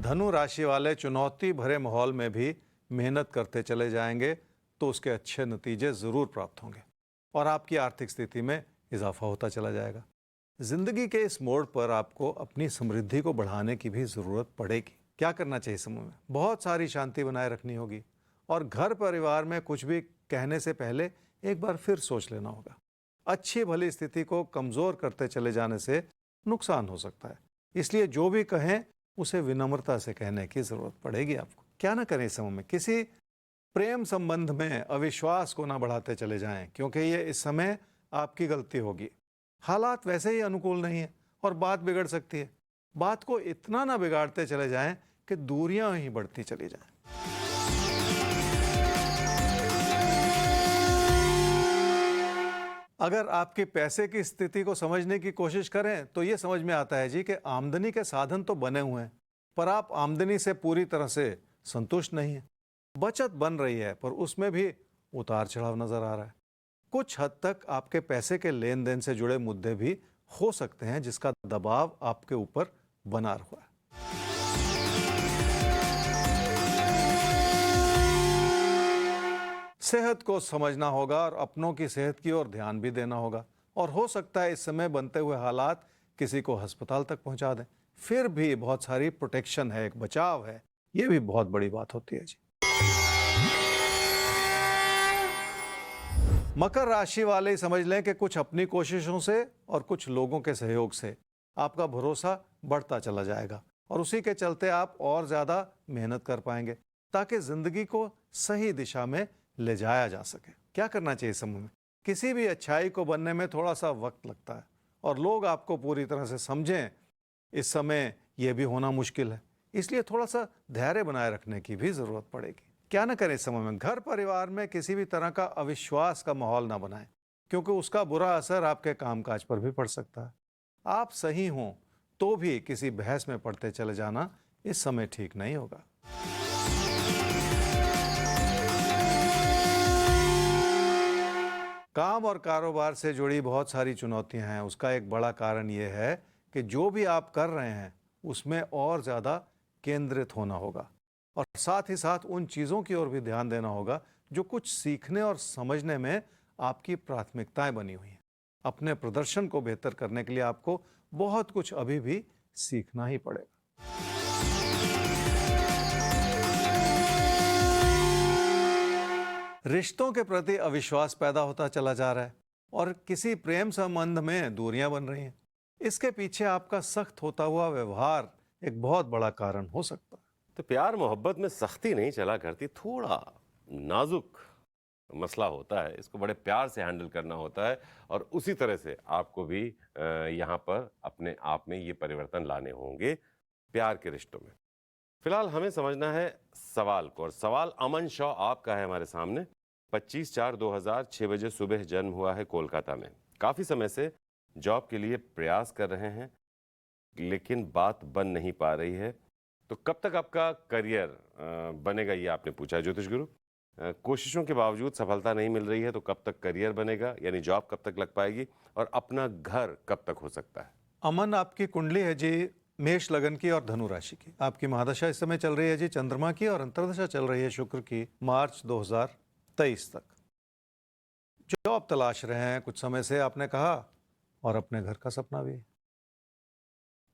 धनु राशि वाले चुनौती भरे माहौल में भी मेहनत करते चले जाएंगे तो उसके अच्छे नतीजे ज़रूर प्राप्त होंगे और आपकी आर्थिक स्थिति में इजाफा होता चला जाएगा। ज़िंदगी के इस मोड़ पर आपको अपनी समृद्धि को बढ़ाने की भी ज़रूरत पड़ेगी। क्या करना चाहिए समूह में? बहुत सारी शांति बनाए रखनी होगी और घर परिवार में कुछ भी कहने से पहले एक बार फिर सोच लेना होगा। अच्छी भली स्थिति को कमज़ोर करते चले जाने से नुकसान हो सकता है, इसलिए जो भी कहें उसे विनम्रता से कहने की ज़रूरत पड़ेगी आपको। क्या ना करें इस समय में? किसी प्रेम संबंध में अविश्वास को ना बढ़ाते चले जाएं, क्योंकि ये इस समय आपकी गलती होगी। हालात वैसे ही अनुकूल नहीं है और बात बिगड़ सकती है। बात को इतना ना बिगाड़ते चले जाएं कि दूरियां ही बढ़ती चली जाएं। अगर आपके पैसे की स्थिति को समझने की कोशिश करें तो ये समझ में आता है जी कि आमदनी के साधन तो बने हुए हैं, पर आप आमदनी से पूरी तरह से संतुष्ट नहीं हैं। बचत बन रही है पर उसमें भी उतार चढ़ाव नजर आ रहा है। कुछ हद तक आपके पैसे के लेन देन से जुड़े मुद्दे भी हो सकते हैं, जिसका दबाव आपके ऊपर बना हुआ है। सेहत को समझना होगा और अपनों की सेहत की ओर ध्यान भी देना होगा, और हो सकता है इस समय बनते हुए हालात किसी को अस्पताल तक पहुंचा दें। फिर भी बहुत सारी प्रोटेक्शन है, एक बचाव है, ये भी बहुत बड़ी बात होती है जी। मकर राशि वाले समझ लें कि कुछ अपनी कोशिशों से और कुछ लोगों के सहयोग से आपका भरोसा बढ़ता चला जाएगा और उसी के चलते आप और ज़्यादा मेहनत कर पाएंगे ताकि ज़िंदगी को सही दिशा में ले जाया जा सके। क्या करना चाहिए समूह में? किसी भी अच्छाई को बनने में थोड़ा सा वक्त लगता है और लोग आपको पूरी तरह से समझें इस समय यह भी होना मुश्किल है, इसलिए थोड़ा सा धैर्य बनाए रखने की भी ज़रूरत पड़ेगी। क्या ना करें इस समय में? घर परिवार में किसी भी तरह का अविश्वास का माहौल ना बनाएं, क्योंकि उसका बुरा असर आपके कामकाज पर भी पड़ सकता है। आप सही हों तो भी किसी बहस में पड़ते चले जाना इस समय ठीक नहीं होगा। काम और कारोबार से जुड़ी बहुत सारी चुनौतियां हैं। उसका एक बड़ा कारण यह है कि जो भी आप कर रहे हैं उसमें और ज़्यादा केंद्रित होना होगा और साथ ही साथ उन चीज़ों की ओर भी ध्यान देना होगा जो कुछ सीखने और समझने में आपकी प्राथमिकताएं बनी हुई हैं। अपने प्रदर्शन को बेहतर करने के लिए आपको बहुत कुछ अभी भी सीखना ही पड़ेगा। रिश्तों के प्रति अविश्वास पैदा होता चला जा रहा है और किसी प्रेम संबंध में दूरियां बन रही हैं। इसके पीछे आपका सख्त होता हुआ व्यवहार एक बहुत बड़ा कारण हो सकता है। तो प्यार मोहब्बत में सख्ती नहीं चला करती, थोड़ा नाजुक मसला होता है, इसको बड़े प्यार से हैंडल करना होता है और उसी तरह से आपको भी यहाँ पर अपने आप में ये परिवर्तन लाने होंगे प्यार के रिश्तों में। फिलहाल हमें समझना है सवाल को, और सवाल अमन शॉ आपका है हमारे सामने। 25/4/2000 6 बजे सुबह जन्म हुआ है कोलकाता में। काफ़ी समय से जॉब के लिए प्रयास कर रहे हैं लेकिन बात बन नहीं पा रही है, तो कब तक आपका करियर बनेगा ये आपने पूछा ज्योतिष गुरु। कोशिशों के बावजूद सफलता नहीं मिल रही है तो कब तक करियर बनेगा, यानी जॉब कब तक लग पाएगी, और अपना घर कब तक हो सकता है। अमन, आपकी कुंडली है जी मेष लगन की और धनु राशि की। आपकी महादशा इस समय चल रही है जी चंद्रमा की और अंतर्दशा चल रही है शुक्र की मार्च 2023 तक। जॉब तलाश रहे हैं कुछ समय से आपने कहा, और अपने घर का सपना भी।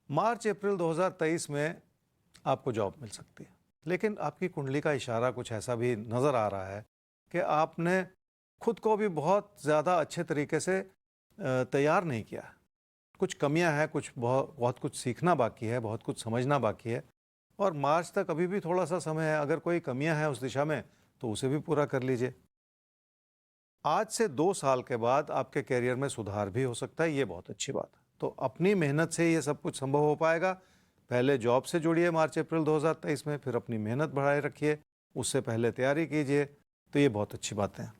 मार्च अप्रैल 2023 में आपको जॉब मिल सकती है, लेकिन आपकी कुंडली का इशारा कुछ ऐसा भी नज़र आ रहा है कि आपने खुद को भी बहुत ज़्यादा अच्छे तरीके से तैयार नहीं किया। कुछ कमियां हैं, कुछ बहुत कुछ सीखना बाकी है, बहुत कुछ समझना बाकी है, और मार्च तक अभी भी थोड़ा सा समय है। अगर कोई कमियां हैं उस दिशा में तो उसे भी पूरा कर लीजिए। आज से 2 साल के बाद आपके करियर में सुधार भी हो सकता है, ये बहुत अच्छी बात है। तो अपनी मेहनत से ये सब कुछ संभव हो पाएगा। पहले जॉब से जुड़िए मार्च अप्रैल 2023 में, फिर अपनी मेहनत बढ़ाए रखिए, उससे पहले तैयारी कीजिए, तो ये बहुत अच्छी बातें हैं।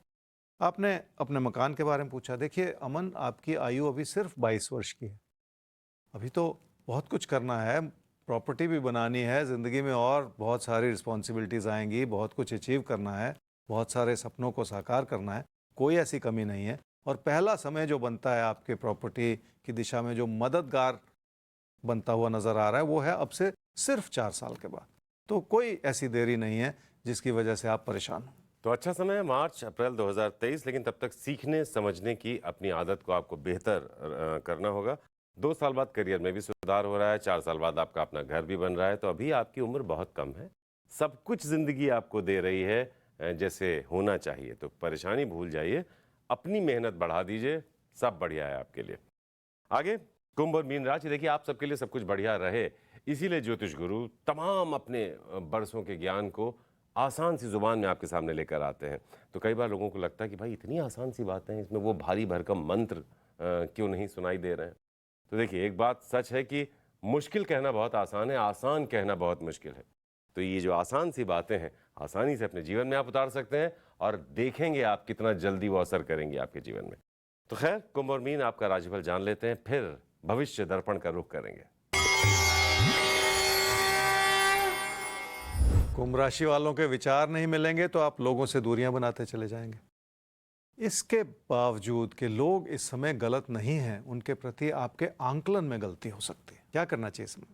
आपने अपने मकान के बारे में पूछा। देखिए अमन, आपकी आयु अभी सिर्फ 22 वर्ष की है। अभी तो बहुत कुछ करना है, प्रॉपर्टी भी बनानी है, ज़िंदगी में और बहुत सारी रिस्पॉन्सिबिलिटीज़ आएंगी, बहुत कुछ अचीव करना है, बहुत सारे सपनों को साकार करना है, कोई ऐसी कमी नहीं है। और पहला समय जो बनता है आपके प्रॉपर्टी की दिशा में, जो मददगार बनता हुआ नज़र आ रहा है, वो है अब से सिर्फ 4 साल के बाद। तो कोई ऐसी देरी नहीं है जिसकी वजह से आप परेशान हो। तो अच्छा समय है मार्च अप्रैल 2023, लेकिन तब तक सीखने समझने की अपनी आदत को आपको बेहतर करना होगा। 2 साल बाद करियर में भी सुधार हो रहा है, 4 साल बाद आपका अपना घर भी बन रहा है, तो अभी आपकी उम्र बहुत कम है। सब कुछ जिंदगी आपको दे रही है जैसे होना चाहिए, तो परेशानी भूल जाइए, अपनी मेहनत बढ़ा दीजिए, सब बढ़िया है आपके लिए। आगे कुंभ और मीन राशि, देखिए आप सबके लिए सब कुछ बढ़िया रहे, इसीलिए ज्योतिष गुरु तमाम अपने बरसों के ज्ञान को आसान सी जुबान में आपके सामने लेकर आते हैं। तो कई बार लोगों को लगता है कि भाई इतनी आसान सी बातें हैं, इसमें वो भारी भरकम मंत्र क्यों नहीं सुनाई दे रहे हैं। तो देखिए एक बात सच है कि मुश्किल कहना बहुत आसान है, आसान कहना बहुत मुश्किल है। तो ये जो आसान सी बातें हैं आसानी से अपने जीवन में आप उतार सकते हैं और देखेंगे आप कितना जल्दी वो असर करेंगे आपके जीवन में। तो खैर कुंभ और मीन आपका राशिफल जान लेते हैं, फिर भविष्य दर्पण का रुख करेंगे। कुंभ राशि वालों के विचार नहीं मिलेंगे तो आप लोगों से दूरियां बनाते चले जाएंगे। इसके बावजूद कि लोग इस समय गलत नहीं हैं, उनके प्रति आपके आंकलन में गलती हो सकती है। क्या करना चाहिए इसमें?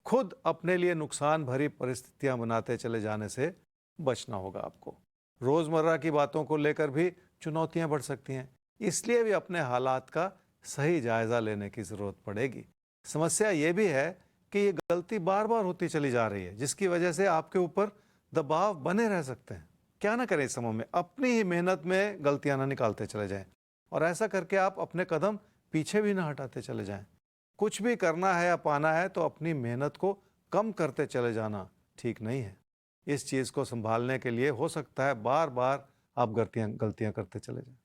खुद अपने लिए नुकसान भरी परिस्थितियां बनाते चले जाने से बचना होगा आपको। रोजमर्रा की बातों को लेकर भी चुनौतियां बढ़ सकती हैं, इसलिए भी अपने हालात का सही जायजा लेने की जरूरत पड़ेगी। समस्या ये भी है कि ये गलती बार बार होती चली जा रही है, जिसकी वजह से आपके ऊपर दबाव बने रह सकते हैं। क्या ना करें इस समय में, अपनी ही मेहनत में गलतियां ना निकालते चले जाएं, और ऐसा करके आप अपने कदम पीछे भी ना हटाते चले जाएं। कुछ भी करना है या पाना है तो अपनी मेहनत को कम करते चले जाना ठीक नहीं है। इस चीज़ को संभालने के लिए हो सकता है बार बार आप गलतियां करते चले जाएं।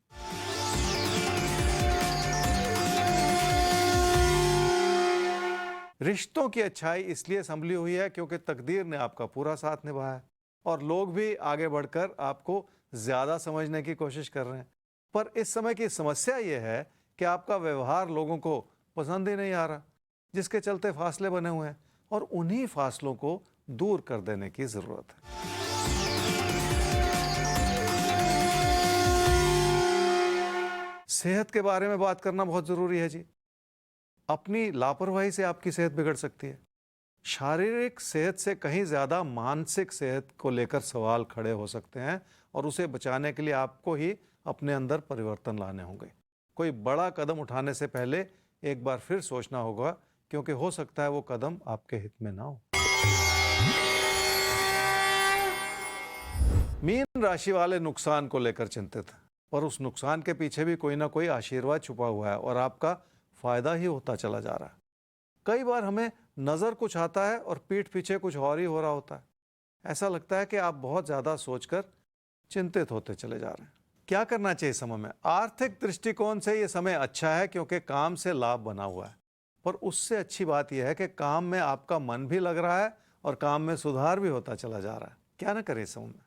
रिश्तों की अच्छाई इसलिए संभली हुई है क्योंकि तकदीर ने आपका पूरा साथ निभाया है और लोग भी आगे बढ़कर आपको ज्यादा समझने की कोशिश कर रहे हैं। पर इस समय की समस्या यह है कि आपका व्यवहार लोगों को पसंद ही नहीं आ रहा, जिसके चलते फासले बने हुए हैं और उन्हीं फासलों को दूर कर देने की जरूरत है। सेहत के बारे में बात करना बहुत जरूरी है जी। अपनी लापरवाही से आपकी सेहत बिगड़ सकती है। शारीरिक सेहत से कहीं ज्यादा मानसिक सेहत को लेकर सवाल खड़े हो सकते हैं और उसे बचाने के लिए आपको ही अपने अंदर परिवर्तन लाने होंगे। कोई बड़ा कदम उठाने से पहले एक बार फिर सोचना होगा, क्योंकि हो सकता है वो कदम आपके हित में ना हो। मीन राशि वाले नुकसान को लेकर चिंतित हैं, पर उस नुकसान के पीछे भी कोई ना कोई आशीर्वाद छुपा हुआ है और आपका फायदा ही होता चला जा रहा है। कई बार हमें नजर कुछ आता है और पीठ पीछे कुछ और ही हो रहा होता है। ऐसा लगता है कि आप बहुत ज्यादा सोचकर चिंतित होते चले जा रहे हैं। क्या करना चाहिए समय में? आर्थिक दृष्टिकोण से ये समय अच्छा है क्योंकि काम से लाभ बना हुआ है, पर उससे अच्छी बात यह है कि काम में आपका मन भी लग रहा है और काम में सुधार भी होता चला जा रहा है। क्या ना करें इस समय में?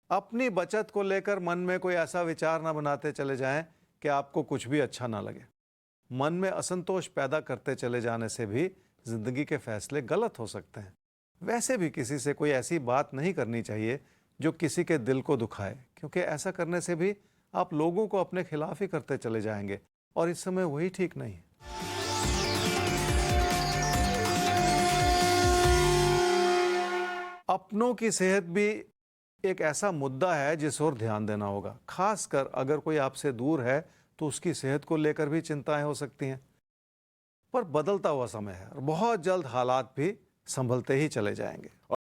अपनी बचत को लेकर मन में कोई ऐसा विचार ना बनाते चले जाएं कि आपको कुछ भी अच्छा ना लगे। मन में असंतोष पैदा करते चले जाने से भी जिंदगी के फैसले गलत हो सकते हैं। वैसे भी किसी से कोई ऐसी बात नहीं करनी चाहिए जो किसी के दिल को दुखाए, क्योंकि ऐसा करने से भी आप लोगों को अपने खिलाफ ही करते चले जाएंगे और इस समय वही ठीक नहीं है। अपनों की सेहत भी एक ऐसा मुद्दा है जिस ओर ध्यान देना होगा। खासकर अगर कोई आपसे दूर है तो उसकी सेहत को लेकर भी चिंताएं हो सकती हैं। पर बदलता हुआ समय है और बहुत जल्द हालात भी संभलते ही चले जाएंगे।